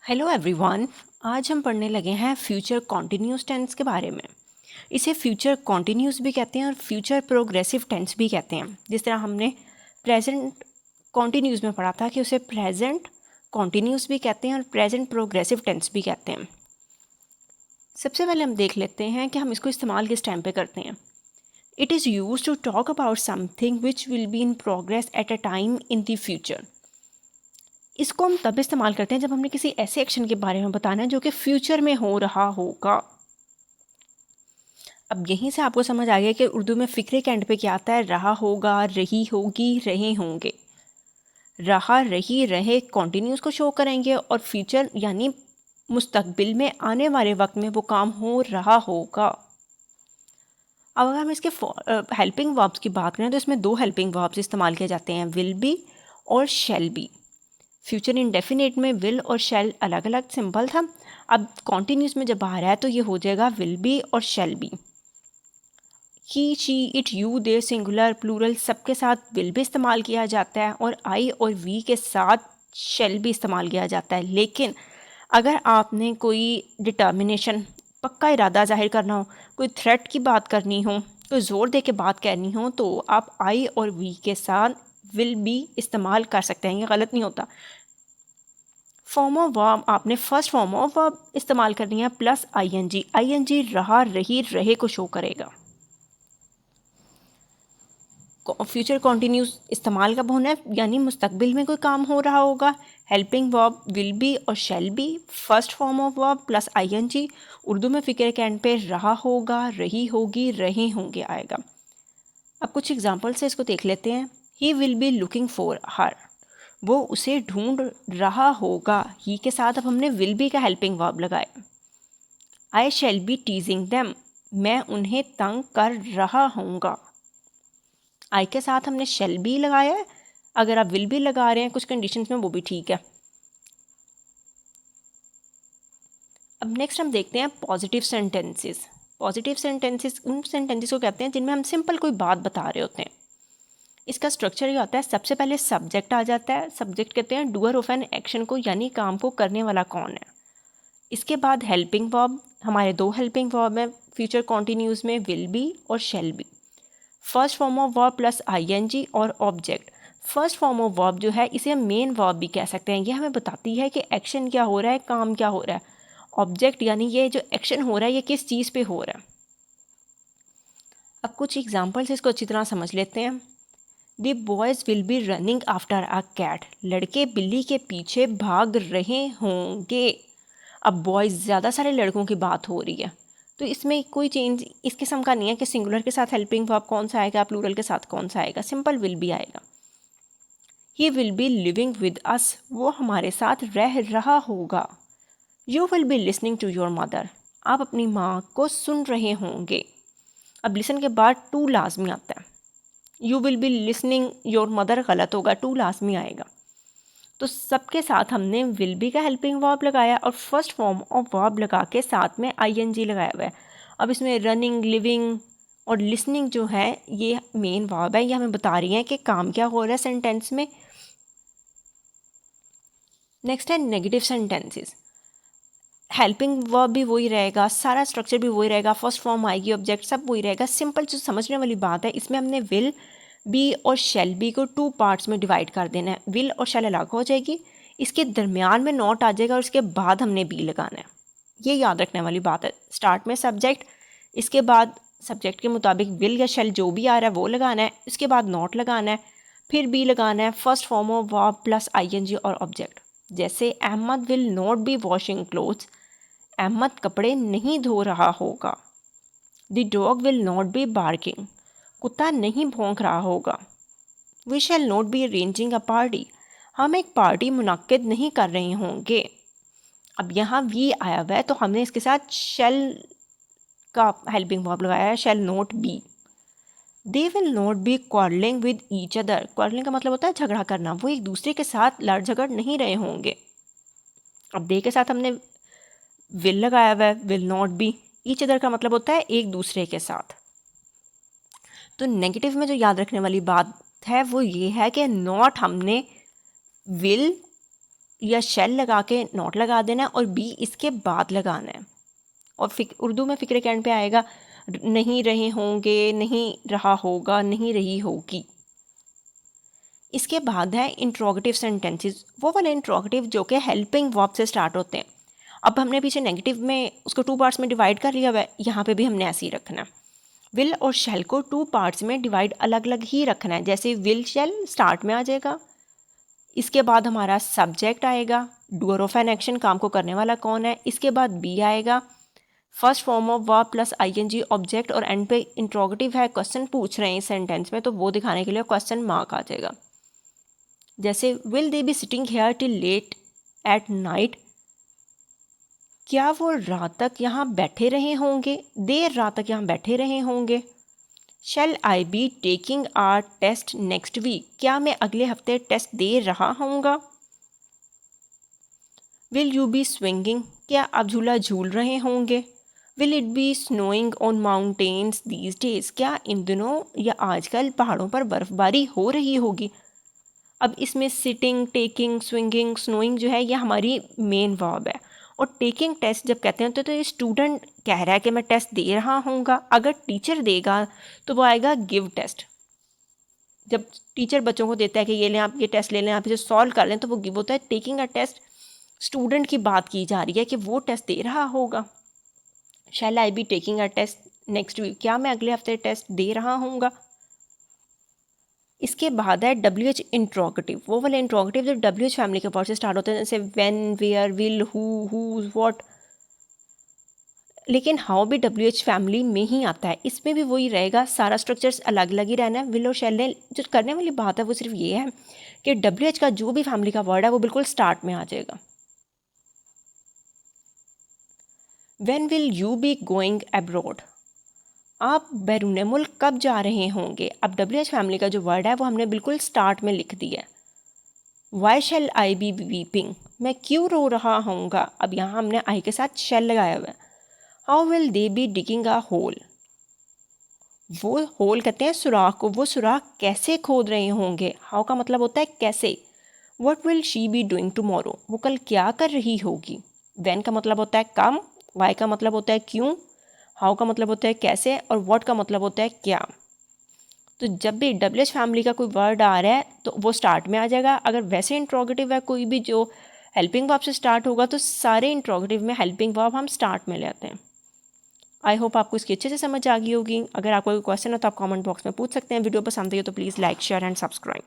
Hello everyone. आज हम पढ़ने लगे हैं फ्यूचर कॉन्टिन्यूस टेंस के बारे में। इसे फ्यूचर कॉन्टिन्यूस भी कहते हैं और फ्यूचर प्रोग्रेसिव टेंस भी कहते हैं। जिस तरह हमने प्रेजेंट कॉन्टिन्यूस में पढ़ा था कि उसे प्रेजेंट कॉन्टिन्यूस भी कहते हैं और प्रेजेंट प्रोग्रेसिव टेंस भी कहते हैं। सबसे पहले हम देख लेते हैं कि हम इसको इस्तेमाल किस टाइम पे करते हैं। It is use to talk about something which will be in progress at a time in the future. इसको हम तब इस्तेमाल करते हैं जब हमने किसी ऐसे एक्शन के बारे में बताना है जो कि फ्यूचर में हो रहा होगा। अब यहीं से आपको समझ आ गया कि उर्दू में फ़िक्रे के एंड पे क्या आता है, रहा होगा, रही होगी, रहे होंगे। रहा, रही, रहे कॉन्टिन्यूस को शो करेंगे और फ्यूचर यानी मुस्तकबिल में आने वाले वक्त में वो काम हो रहा होगा। अब अगर हम इसके हेल्पिंग वर्ब्स की बात करें तो इसमें दो हेल्पिंग वर्ब्स इस्तेमाल किए जाते हैं, विल बी और शैल बी। फ्यूचर इंडेफिनिट में विल और शैल अलग अलग सिंपल था। अब कॉन्टिन्यूस में जब आ रहा है तो ये हो जाएगा विल बी और shall be. He, she, it, you, they, singular, plural सबके साथ विल भी इस्तेमाल किया जाता है और आई और वी के साथ शैल भी इस्तेमाल किया जाता है। लेकिन अगर आपने कोई डिटर्मिनेशन, पक्का इरादा जाहिर करना हो, कोई थ्रेट की बात करनी हो, कोई ज़ोर दे के बात करनी हो तो आप आई और वी के साथ विल भी इस्तेमाल कर सकते हैं, ये गलत नहीं होता। फॉर्म ऑफ वर्ब आपने फर्स्ट फॉर्म ऑफ वर्ब इस्तेमाल करनी है प्लस आईएनजी। आईएनजी रहा, रही, रहे को शो करेगा। फ्यूचर कॉन्टिन्यूस इस्तेमाल कब होना है, यानी मुस्तकबिल में कोई काम हो रहा होगा। हेल्पिंग वर्ब विल बी और shall be, first form of verb plus ING. Urdu में फ़िक्र के एंड पे रहा होगा, रही होगी, रहे होंगे आएगा। अब कुछ एग्जांपल से इसको देख लेते हैं। ही will be looking for her, वो उसे ढूंढ रहा होगा। ही के साथ अब हमने विल बी का हेल्पिंग वर्ब लगाया। आई शैल बी टीजिंग देम, मैं उन्हें तंग कर रहा हूँगा। आई के साथ हमने शैल बी लगाया है। अगर आप विल बी लगा रहे हैं कुछ कंडीशंस में वो भी ठीक है। अब नेक्स्ट हम देखते हैं पॉजिटिव सेंटेंसेस। पॉजिटिव सेंटेंसेस उन सेंटेंसेस को कहते हैं जिनमें हम सिंपल कोई बात बता रहे होते हैं। इसका स्ट्रक्चर ये होता है, सबसे पहले सब्जेक्ट आ जाता है। सब्जेक्ट कहते हैं डूअर ऑफ एन एक्शन को, यानी काम को करने वाला कौन है। इसके बाद हेल्पिंग वर्ब, हमारे दो हेल्पिंग वर्ब हैं फ्यूचर कॉन्टिन्यूस में, विल बी और shall be. First form of verb plus ING और object. First form of verb जो है इसे मेन वर्ब भी कह सकते हैं, ये हमें बताती है कि एक्शन क्या हो रहा है, काम क्या हो रहा है। ऑब्जेक्ट यानी ये जो एक्शन हो रहा है ये किस चीज़ पे हो रहा है। अब कुछ एग्जाम्पल्स इसको अच्छी तरह समझ लेते हैं। The boys will be running after a cat, लड़के बिल्ली के पीछे भाग रहे होंगे। अब बॉयज़ ज़्यादा सारे लड़कों की बात हो रही है तो इसमें कोई चेंज इस किस्म का नहीं है कि सिंगुलर के साथ हेल्पिंग वर्ब कौन सा आएगा, प्लूरल के साथ कौन सा आएगा, सिंपल विल बी आएगा। He will be living with us, वो हमारे साथ रह रहा होगा। You will be listening to your mother, आप अपनी माँ को सुन रहे होंगे। अब लिसन के बाद टू लाजमी आता है। You will be listening your mother गलत होगा, टू लाजमी आएगा। तो सबके साथ हमने विल बी का हेल्पिंग वर्ब लगाया और फर्स्ट फॉर्म ऑफ वर्ब लगा के साथ में आईएनजी लगाया हुआ है। अब इसमें रनिंग, लिविंग और लिसनिंग जो है ये मेन वर्ब है, ये हमें बता रही है कि काम क्या हो रहा है सेंटेंस में। नेक्स्ट है नेगेटिव सेंटेंसेस। हेल्पिंग वर्ब भी वही रहेगा, सारा स्ट्रक्चर भी वही रहेगा, फर्स्ट फॉर्म आएगी, ऑब्जेक्ट सब वही रहेगा। सिंपल जो समझने वाली बात है इसमें हमने विल बी और शैल बी को टू पार्ट्स में डिवाइड कर देना है। विल और शैल अलग हो जाएगी, इसके दरमियान में नॉट आ जाएगा और उसके बाद हमने बी लगाना है। ये याद रखने वाली बात है। स्टार्ट में सब्जेक्ट, इसके बाद सब्जेक्ट के मुताबिक विल या शैल जो भी आ रहा है वो लगाना है, इसके बाद नॉट लगाना है, फिर बी लगाना है, first form of verb plus ING और ऑब्जेक्ट। जैसे Ahmed will not be washing clothes, Ahmed कपड़े नहीं धो रहा होगा। The dog will not be barking, कुत्ता नहीं भौंक रहा होगा। We shall not be arranging a party, हम एक पार्टी मुनक्किद नहीं कर रहे होंगे। अब यहाँ वी आया हुआ है तो हमने इसके साथ शैल का हेल्पिंग वर्ब लगाया है, शैल not B. They will not B quarrelling with each other, quarrelling का मतलब होता है झगड़ा करना, वो एक दूसरे के साथ लड़ झगड़ नहीं रहे होंगे। अब दे के साथ हमने विल लगाया हुआ है, will not B. Each other का मतलब होता है एक दूसरे के साथ। तो नेगेटिव में जो याद रखने वाली बात है वो ये है कि नॉट हमने विल या शेल लगा के नॉट लगा देना है और बी इसके बाद लगाना है। और उर्दू में फ़िक्र के एंड पे आएगा नहीं रहे होंगे, नहीं रहा होगा, नहीं रही होगी। इसके बाद है इंट्रोगेटिव सेंटेंसेस, वो वाले इंट्रोगेटिव जो कि हेल्पिंग वर्ब से स्टार्ट होते हैं। अब हमने पीछे नेगेटिव में उसको 2 पार्ट्स में डिवाइड कर लिया हुआ है, यहाँ पे भी हमने ऐसे ही रखना है। विल और शैल को 2 पार्ट्स में डिवाइड अलग अलग ही रखना है। जैसे विल शैल स्टार्ट में आ जाएगा, इसके बाद हमारा सब्जेक्ट आएगा, डूअर ऑफ एन एक्शन, काम को करने वाला कौन है, इसके बाद बी आएगा, first form of verb plus ING object, और एंड पे इंट्रोगेटिव है, क्वेश्चन पूछ रहे हैं इस सेंटेंस में, तो वो दिखाने के लिए क्वेश्चन मार्क आ जाएगा। जैसे will they be sitting here till late at night, क्या वो रात तक यहाँ बैठे रहे होंगे, देर रात तक यहाँ बैठे रहे होंगे। Shall I be taking our test next week, क्या मैं अगले हफ्ते टेस्ट दे रहा होऊंगा। विल यू बी स्विंगिंग, क्या आप झूला झूल रहे होंगे। Will it be snowing on mountains these days, क्या इन दिनों या आजकल पहाड़ों पर बर्फबारी हो रही होगी। अब इसमें सिटिंग, टेकिंग, स्विंगिंग, स्नोइंग जो है ये हमारी मेन वर्ब है। और टेकिंग टेस्ट जब कहते हैं तो ये स्टूडेंट कह रहा है कि मैं टेस्ट दे रहा हूँगा। अगर टीचर देगा तो वो आएगा गिव टेस्ट। जब टीचर बच्चों को देता है कि ये लें आप, ये टेस्ट ले लें, आप इसे सॉल्व कर लें, तो वो गिव होता है। टेकिंग अ टेस्ट, स्टूडेंट की बात की जा रही है कि वो टेस्ट दे रहा होगा। Shall I be taking a test next week, क्या मैं अगले हफ्ते टेस्ट दे रहा हूँगा। इसके बाद है WH इंट्रोगेटिव, वो वाले इंट्रोगेटिव जो WH फैमिली के वर्ड से स्टार्ट होते हैं, जैसे when, where, will, who, what. लेकिन हाउ भी WH फैमिली में ही आता है, इसमें भी वही रहेगा, सारा स्ट्रक्चर्स अलग अलग ही रहना है। विल और शैल ने जो करने वाली बात है वो सिर्फ ये है कि WH का जो भी फैमिली का वर्ड है वो बिल्कुल स्टार्ट में आ जाएगा। When will you be going abroad, आप बैरून मुल्क कब जा रहे होंगे। अब WH फैमिली का जो वर्ड है वो हमने बिल्कुल स्टार्ट में लिख दिया है। Y shell I B weeping, मैं क्यों रो रहा होऊंगा। अब यहाँ हमने आई के साथ शैल लगाया हुआ है। How will they be digging a hole, वो होल कहते हैं सुराख को, वो सुराख कैसे खोद रहे होंगे। हाउ का मतलब होता है कैसे। What will she be doing tomorrow, वो कल क्या कर रही होगी। वैन का मतलब होता है कम, वाई का मतलब होता है क्यों, हाउ का मतलब होता है कैसे, और व्हाट का मतलब होता है क्या। तो जब भी WH फैमिली का कोई वर्ड आ रहा है तो वो स्टार्ट में आ जाएगा। अगर वैसे इंट्रोगेटिव है कोई भी जो हेल्पिंग वर्ब से स्टार्ट होगा तो सारे इंट्रोगेटिव में हेल्पिंग वर्ब हम स्टार्ट में ले आते हैं। आई होप आपको इसकी अच्छे से समझ आ गई होगी। अगर आपको कोई क्वेश्चन हो तो आप कमेंट बॉक्स में पूछ सकते हैं। वीडियो पसंद आई हो तो please like, share and subscribe.